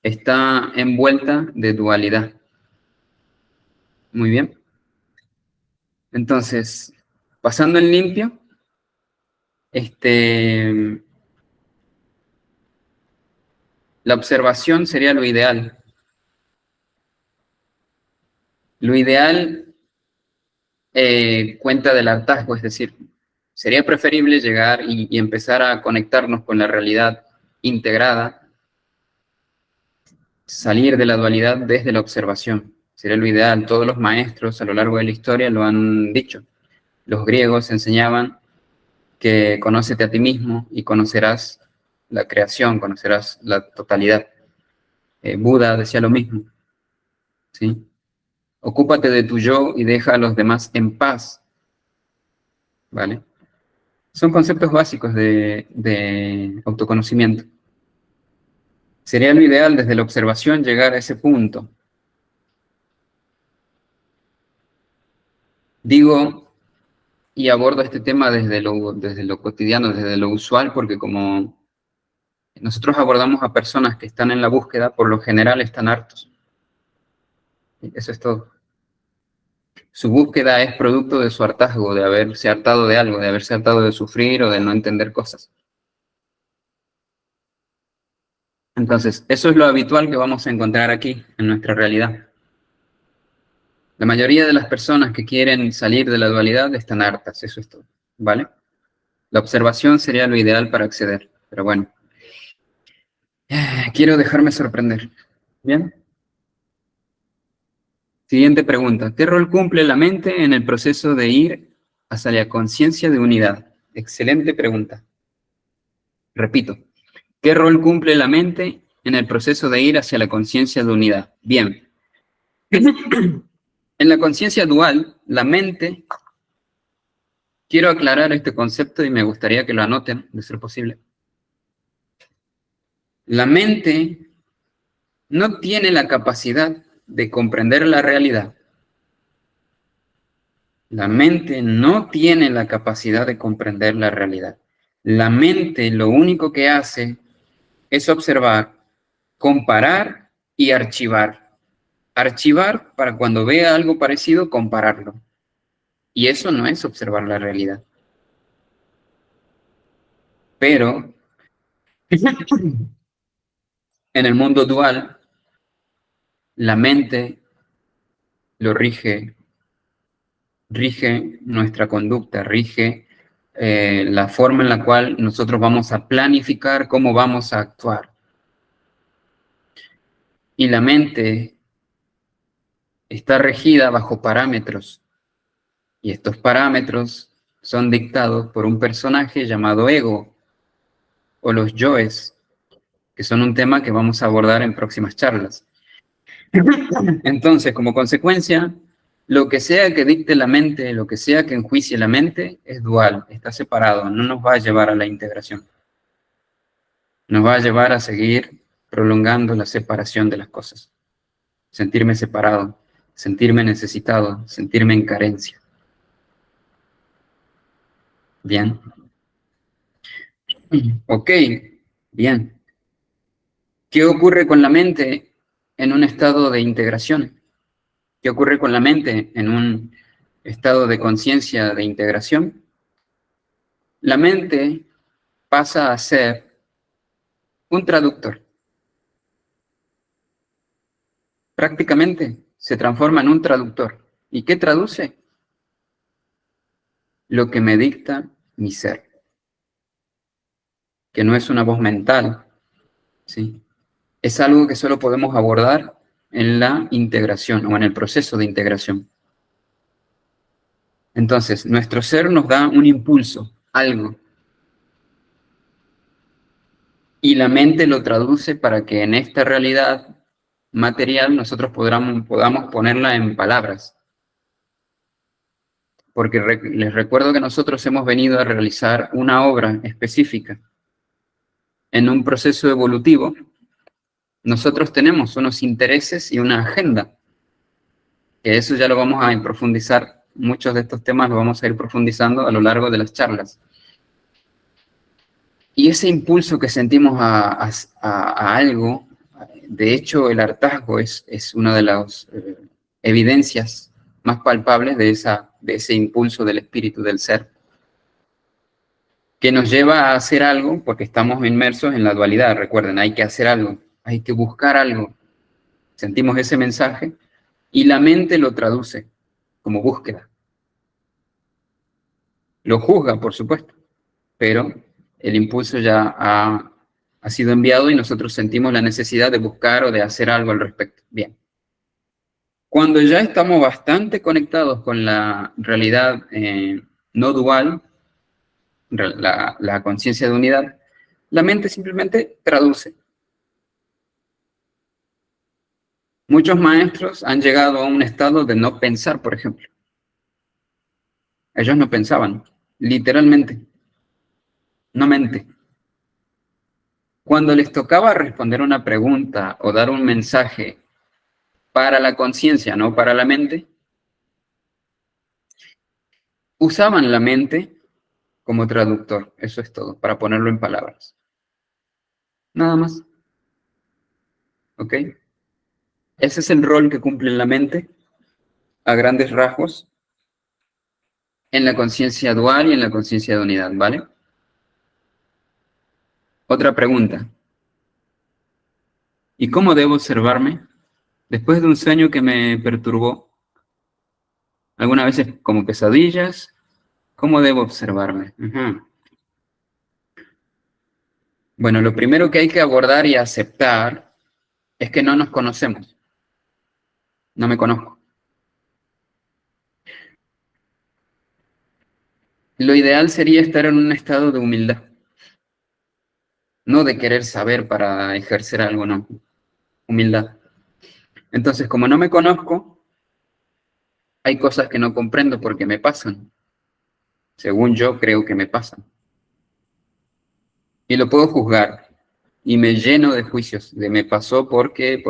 está envuelta de dualidad. Muy bien. Entonces, pasando en limpio, la observación sería lo ideal. Lo ideal cuenta del hartazgo, es decir, sería preferible llegar y empezar a conectarnos con la realidad integrada, salir de la dualidad desde la observación. Sería lo ideal. Todos los maestros a lo largo de la historia lo han dicho. Los griegos enseñaban que conócete a ti mismo y conocerás la creación, conocerás la totalidad. Buda decía lo mismo, ¿sí? Ocúpate de tu yo y deja a los demás en paz, ¿vale? Son conceptos básicos de autoconocimiento. Sería lo ideal desde la observación llegar a ese punto. Digo, y abordo este tema desde lo cotidiano, desde lo usual, porque como nosotros abordamos a personas que están en la búsqueda, por lo general están hartos. Eso es todo. Su búsqueda es producto de su hartazgo, de haberse hartado de algo, de haberse hartado de sufrir o de no entender cosas. Entonces, eso es lo habitual que vamos a encontrar aquí, en nuestra realidad. La mayoría de las personas que quieren salir de la dualidad están hartas, eso es todo, ¿vale? La observación sería lo ideal para acceder, pero bueno. Quiero dejarme sorprender. ¿Bien? Siguiente pregunta. ¿Qué rol cumple la mente en el proceso de ir hacia la conciencia de unidad? Excelente pregunta. Repito. ¿Qué rol cumple la mente en el proceso de ir hacia la conciencia de unidad? Bien. En la conciencia dual, la mente... Quiero aclarar este concepto y me gustaría que lo anoten, de ser posible. La mente no tiene la capacidad de comprender la realidad. La mente no tiene la capacidad de comprender la realidad. La mente lo único que hace es observar, comparar y archivar. Archivar para cuando vea algo parecido, compararlo. Y eso no es observar la realidad. Pero en el mundo dual, la mente lo rige nuestra conducta, rige la forma en la cual nosotros vamos a planificar cómo vamos a actuar. Y la mente está regida bajo parámetros. Y estos parámetros son dictados por un personaje llamado ego o los yoes, que son un tema que vamos a abordar en próximas charlas. Entonces, como consecuencia, lo que sea que dicte la mente, lo que sea que enjuicie la mente, es dual, está separado, no nos va a llevar a la integración. Nos va a llevar a seguir prolongando la separación de las cosas. Sentirme separado, sentirme necesitado, sentirme en carencia. Bien. Ok, bien. ¿Qué ocurre con la mente en un estado de integración? ¿Qué ocurre con la mente en un estado de conciencia de integración? La mente pasa a ser un traductor. Prácticamente se transforma en un traductor. ¿Y qué traduce? Lo que me dicta mi ser, que no es una voz mental, ¿sí? Es algo que solo podemos abordar en la integración o en el proceso de integración. Entonces, nuestro ser nos da un impulso, algo, y la mente lo traduce para que en esta realidad material nosotros podamos ponerla en palabras. Porque les recuerdo que nosotros hemos venido a realizar una obra específica. En un proceso evolutivo, nosotros tenemos unos intereses y una agenda, que eso ya lo vamos a profundizar, muchos de estos temas los vamos a ir profundizando a lo largo de las charlas. Y ese impulso que sentimos a algo, de hecho el hartazgo es una de las evidencias más palpables de ese impulso del espíritu del ser, que nos lleva a hacer algo porque estamos inmersos en la dualidad. Recuerden, hay que hacer algo, hay que buscar algo. Sentimos ese mensaje y la mente lo traduce como búsqueda. Lo juzga, por supuesto, pero el impulso ya ha sido enviado y nosotros sentimos la necesidad de buscar o de hacer algo al respecto. Bien. Cuando ya estamos bastante conectados con la realidad no dual, la conciencia de unidad, la mente simplemente traduce. Muchos maestros han llegado a un estado de no pensar, por ejemplo. Ellos no pensaban, literalmente, no mente. Cuando les tocaba responder una pregunta o dar un mensaje para la conciencia, no para la mente, usaban la mente como traductor, eso es todo, para ponerlo en palabras. Nada más. ¿Ok? Ese es el rol que cumple la mente, a grandes rasgos, en la conciencia dual y en la conciencia de unidad, ¿vale? Otra pregunta. ¿Y cómo debo observarme? Después de un sueño que me perturbó, algunas veces como pesadillas, ¿cómo debo observarme? Bueno, lo primero que hay que abordar y aceptar es que no nos conocemos. No me conozco. Lo ideal sería estar en un estado de humildad, no de querer saber para ejercer algo, no. Humildad. Entonces, como no me conozco, hay cosas que no comprendo porque me pasan, según yo creo que me pasan. Y lo puedo juzgar. Y me lleno de juicios, de me pasó porque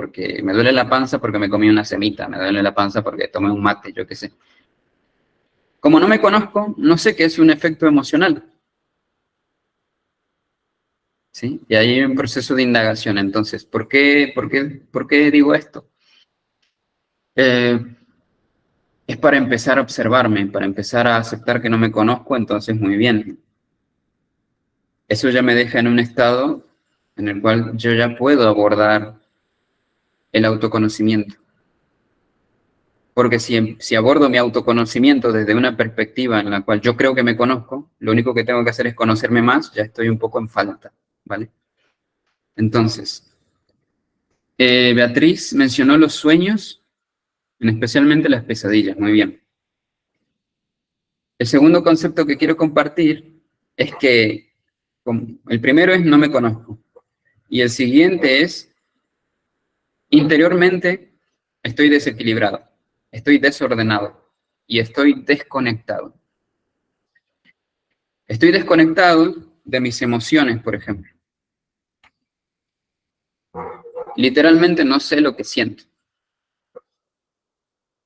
me duele la panza porque me comí una semita, me duele la panza porque tomé un mate, yo qué sé. Como no me conozco, no sé qué es un efecto emocional. ¿sí? Y ahí hay un proceso de indagación. Entonces, ¿por qué digo esto? Es para empezar a observarme, para empezar a aceptar que no me conozco, entonces muy bien. Eso ya me deja en un estado en el cual yo ya puedo abordar el autoconocimiento. Porque si abordo mi autoconocimiento desde una perspectiva en la cual yo creo que me conozco, lo único que tengo que hacer es conocerme más, ya estoy un poco en falta, ¿vale? Entonces, Beatriz mencionó los sueños, especialmente las pesadillas, muy bien. El segundo concepto que quiero compartir es que el primero es no me conozco y el siguiente es interiormente estoy desequilibrado, estoy desordenado y estoy desconectado. Estoy desconectado de mis emociones, por ejemplo. Literalmente no sé lo que siento.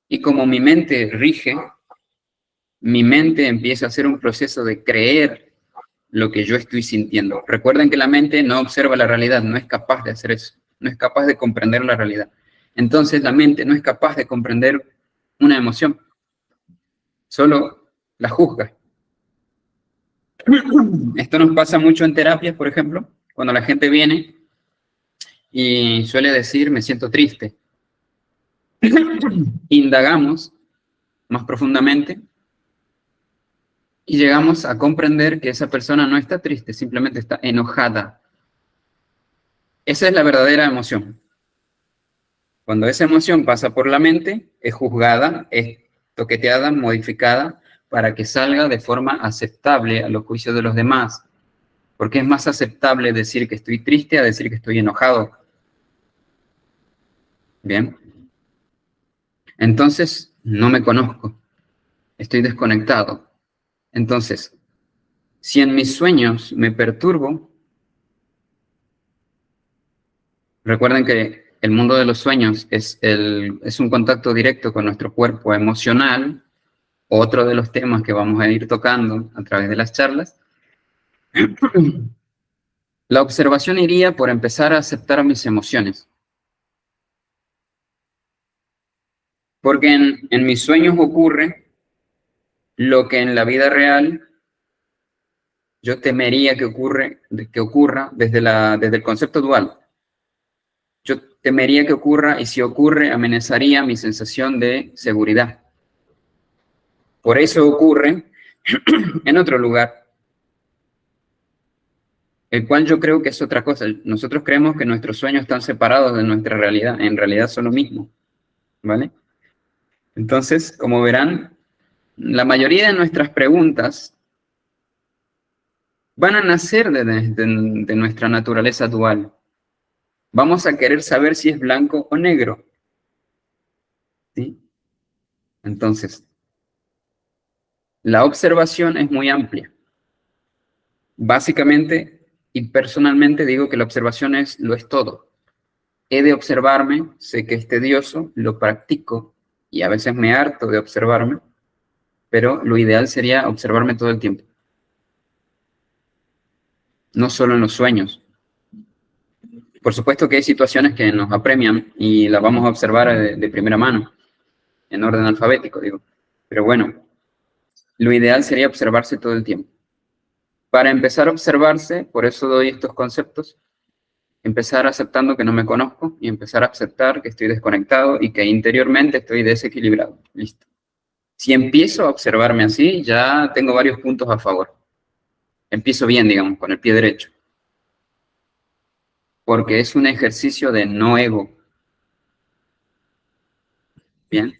Y como mi mente rige, mi mente empieza a hacer un proceso de creer lo que yo estoy sintiendo. Recuerden que la mente no observa la realidad, no es capaz de hacer eso, no es capaz de comprender la realidad. Entonces la mente no es capaz de comprender una emoción, solo la juzga. Esto nos pasa mucho en terapias, por ejemplo, cuando la gente viene y suele decir, me siento triste. Indagamos más profundamente y llegamos a comprender que esa persona no está triste, simplemente está enojada. Esa es la verdadera emoción. Cuando esa emoción pasa por la mente, es juzgada, es toqueteada, modificada, para que salga de forma aceptable a los juicios de los demás. Porque es más aceptable decir que estoy triste a decir que estoy enojado. Bien. Entonces, no me conozco. Estoy desconectado. Entonces, si en mis sueños me perturbo, recuerden que el mundo de los sueños es un contacto directo con nuestro cuerpo emocional, otro de los temas que vamos a ir tocando a través de las charlas. La observación iría por empezar a aceptar mis emociones. Porque en mis sueños ocurre lo que en la vida real yo temería que ocurra desde el concepto dual. Yo temería que ocurra y si ocurre amenazaría mi sensación de seguridad. Por eso ocurre en otro lugar, el cual yo creo que es otra cosa. Nosotros creemos que nuestros sueños están separados de nuestra realidad, en realidad son lo mismo, ¿vale? Entonces, como verán, la mayoría de nuestras preguntas van a nacer de nuestra naturaleza dual. Vamos a querer saber si es blanco o negro, ¿sí? Entonces, la observación es muy amplia. Básicamente y personalmente digo que la observación lo es todo. He de observarme, sé que es tedioso, lo practico y a veces me harto de observarme, pero lo ideal sería observarme todo el tiempo. No solo en los sueños. Por supuesto que hay situaciones que nos apremian y las vamos a observar de primera mano, en orden alfabético, digo. Pero bueno, lo ideal sería observarse todo el tiempo. Para empezar a observarse, por eso doy estos conceptos, empezar aceptando que no me conozco y empezar a aceptar que estoy desconectado y que interiormente estoy desequilibrado. Listo. Si empiezo a observarme así, ya tengo varios puntos a favor. Empiezo bien, digamos, con el pie derecho. Porque es un ejercicio de no ego. Bien.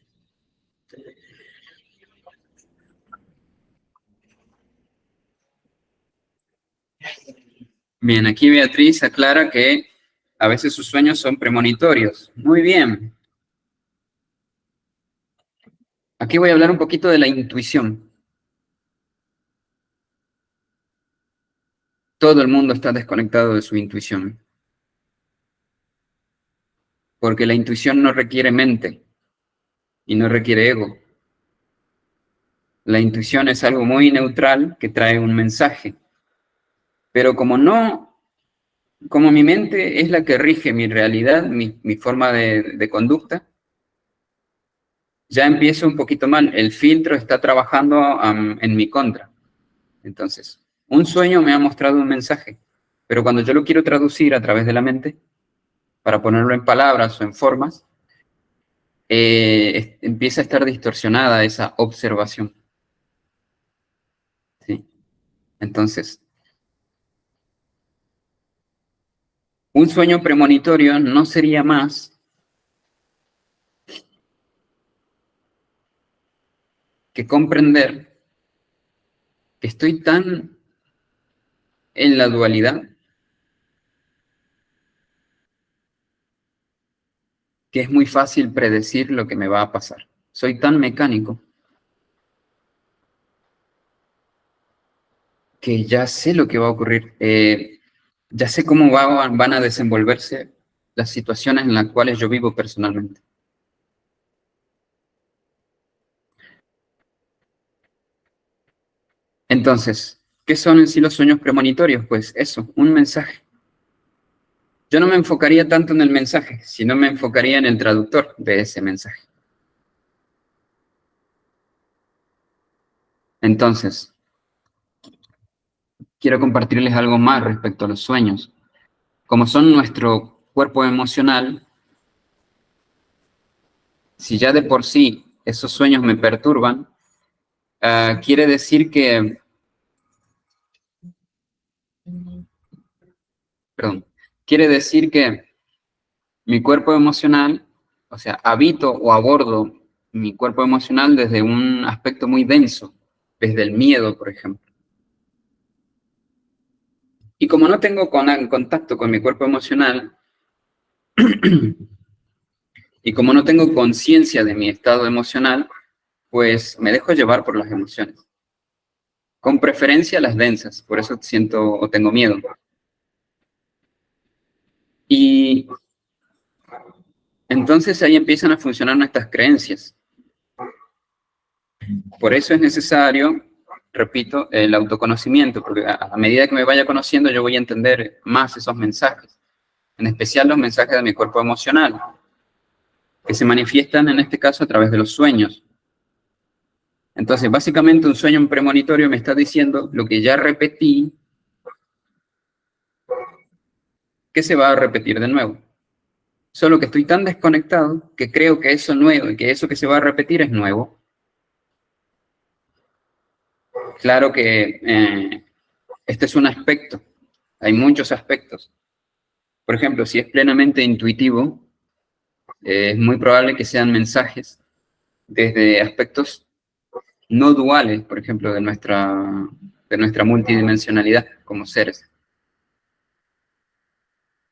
Bien, aquí Beatriz aclara que a veces sus sueños son premonitorios. Muy bien. Aquí voy a hablar un poquito de la intuición. Todo el mundo está desconectado de su intuición. Porque la intuición no requiere mente y no requiere ego. La intuición es algo muy neutral que trae un mensaje. Pero como no como mi mente es la que rige mi realidad, mi forma de conducta, ya empiezo un poquito mal. El filtro está trabajando en mi contra. Entonces, un sueño me ha mostrado un mensaje, pero cuando yo lo quiero traducir a través de la mente, para ponerlo en palabras o en formas, empieza a estar distorsionada esa observación. ¿Sí? Entonces, un sueño premonitorio no sería más que comprender que estoy tan en la dualidad que es muy fácil predecir lo que me va a pasar. Soy tan mecánico que ya sé lo que va a ocurrir. Ya sé cómo van a desenvolverse las situaciones en las cuales yo vivo personalmente. Entonces, ¿qué son en sí los sueños premonitorios? Pues eso, un mensaje. Yo no me enfocaría tanto en el mensaje, sino me enfocaría en el traductor de ese mensaje. Entonces, quiero compartirles algo más respecto a los sueños. Como son nuestro cuerpo emocional, si ya de por sí esos sueños me perturban, quiere decir que, perdón, quiere decir que mi cuerpo emocional, o sea, habito o abordo mi cuerpo emocional desde un aspecto muy denso, desde el miedo, por ejemplo. Y como no tengo contacto con mi cuerpo emocional, y como no tengo conciencia de mi estado emocional, pues me dejo llevar por las emociones. Con preferencia las densas, por eso siento o tengo miedo. Y entonces ahí empiezan a funcionar nuestras creencias. Por eso es necesario, repito, el autoconocimiento, porque a medida que me vaya conociendo yo voy a entender más esos mensajes, en especial los mensajes de mi cuerpo emocional, que se manifiestan en este caso a través de los sueños. Entonces, básicamente un sueño premonitorio me está diciendo lo que ya repetí, que se va a repetir de nuevo. Solo que estoy tan desconectado que creo que eso nuevo y que eso que se va a repetir es nuevo. Claro que este es un aspecto, hay muchos aspectos. Por ejemplo, si es plenamente intuitivo, es muy probable que sean mensajes desde aspectos no duales, por ejemplo, de nuestra multidimensionalidad como seres.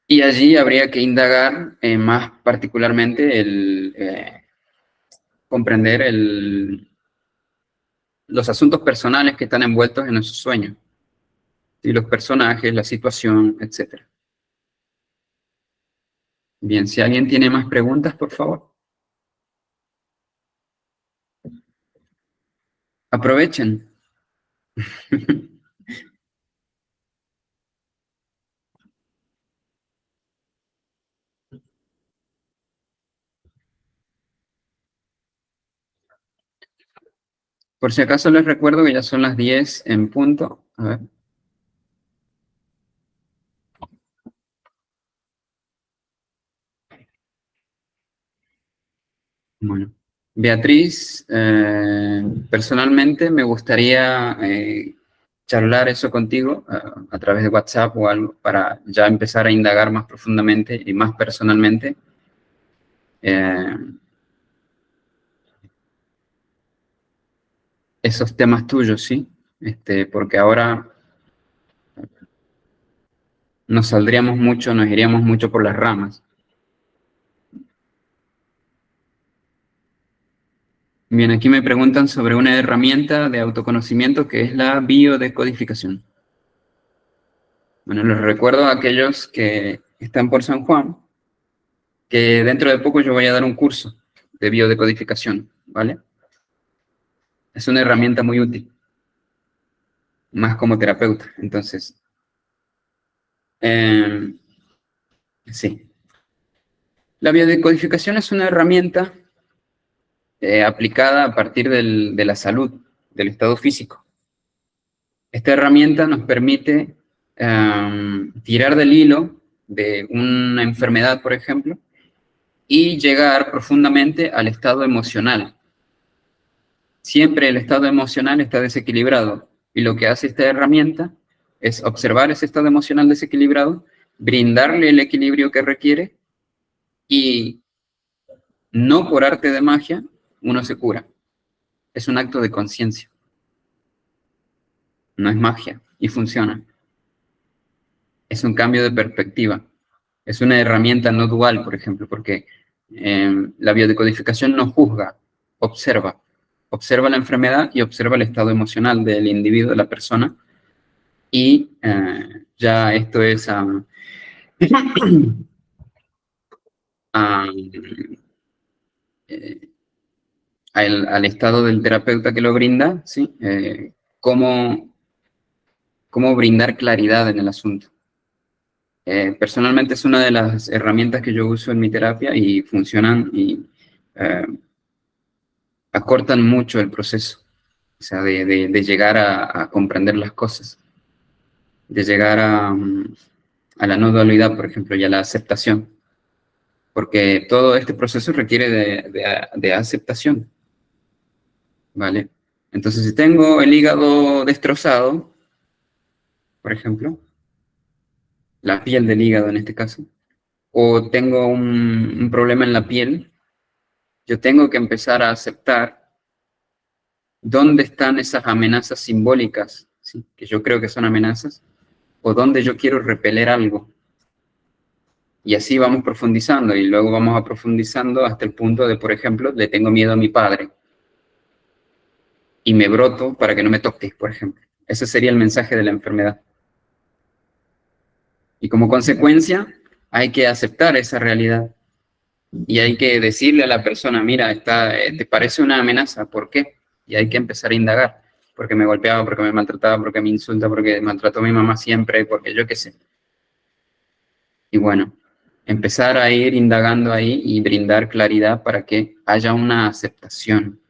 Y allí habría que indagar más particularmente comprender los asuntos personales que están envueltos en esos sueños, y los personajes, la situación, etc. Bien, si alguien tiene más preguntas, por favor, aprovechen. Por si acaso les recuerdo que ya son las 10 en punto. A ver. Bueno. Beatriz, personalmente me gustaría charlar eso contigo a través de WhatsApp o algo para ya empezar a indagar más profundamente y más personalmente eh, esos temas tuyos, ¿sí? Porque ahora nos saldríamos mucho, nos iríamos mucho por las ramas. Bien, aquí me preguntan sobre una herramienta de autoconocimiento que es la biodecodificación. Bueno, les recuerdo a aquellos que están por San Juan que dentro de poco yo voy a dar un curso de biodecodificación, ¿vale? Es una herramienta muy útil, más como terapeuta. Entonces, Sí. La biodecodificación es una herramienta aplicada a partir de la salud, del estado físico. Esta herramienta nos permite tirar del hilo de una enfermedad, por ejemplo, y llegar profundamente al estado emocional. Siempre el estado emocional está desequilibrado, y lo que hace esta herramienta es observar ese estado emocional desequilibrado, brindarle el equilibrio que requiere, y no por arte de magia uno se cura. Es un acto de conciencia. No es magia, y funciona. Es un cambio de perspectiva. Es una herramienta no dual, por ejemplo, porque la biodecodificación no juzga, observa. Observa la enfermedad y observa el estado emocional del individuo, de la persona, y ya esto es al estado del terapeuta que lo brinda, ¿sí? Cómo brindar claridad en el asunto. Personalmente es una de las herramientas que yo uso en mi terapia y funcionan y acortan mucho el proceso, o sea, de llegar a comprender las cosas, de llegar a la no dualidad, por ejemplo, y a la aceptación, porque todo este proceso requiere de aceptación, ¿vale? Entonces, si tengo el hígado destrozado, por ejemplo, la piel del hígado en este caso, o tengo un problema en la piel, yo tengo que empezar a aceptar dónde están esas amenazas simbólicas, ¿sí? Que yo creo que son amenazas, o dónde yo quiero repeler algo. Y así vamos profundizando, y luego vamos a profundizando hasta el punto de, por ejemplo, le tengo miedo a mi padre, y me broto para que no me toque, por ejemplo. Ese sería el mensaje de la enfermedad. Y como consecuencia, hay que aceptar esa realidad. Y hay que decirle a la persona, mira, te parece una amenaza, ¿por qué? Y hay que empezar a indagar. Porque me golpeaba, porque me maltrataba, porque me insulta, porque maltrató a mi mamá siempre, porque yo qué sé. Y bueno, empezar a ir indagando ahí y brindar claridad para que haya una aceptación.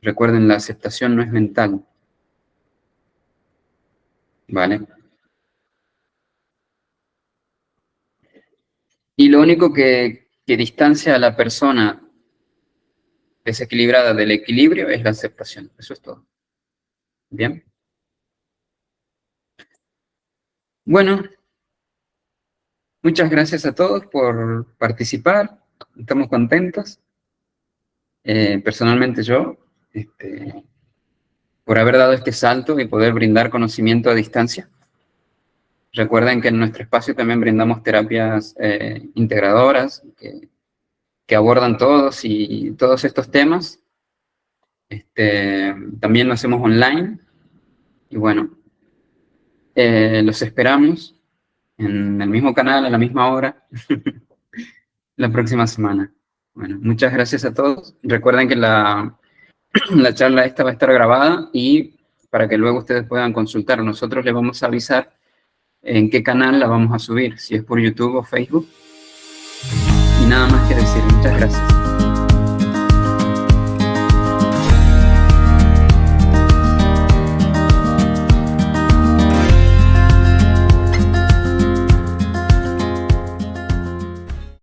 Recuerden, la aceptación no es mental, ¿vale? Y lo único que distancia a la persona desequilibrada del equilibrio es la aceptación. Eso es todo. ¿Bien? Bueno, muchas gracias a todos por participar. Estamos contentos. Personalmente yo, por haber dado este salto y poder brindar conocimiento a distancia. Recuerden que en nuestro espacio también brindamos terapias integradoras que abordan todos estos temas. También lo hacemos online. Y bueno, los esperamos en el mismo canal, a la misma hora, la próxima semana. Bueno, muchas gracias a todos. Recuerden que la charla esta va a estar grabada y para que luego ustedes puedan consultar. Nosotros les vamos a avisar en qué canal la vamos a subir, si es por YouTube o Facebook. Y nada más que decir, muchas gracias.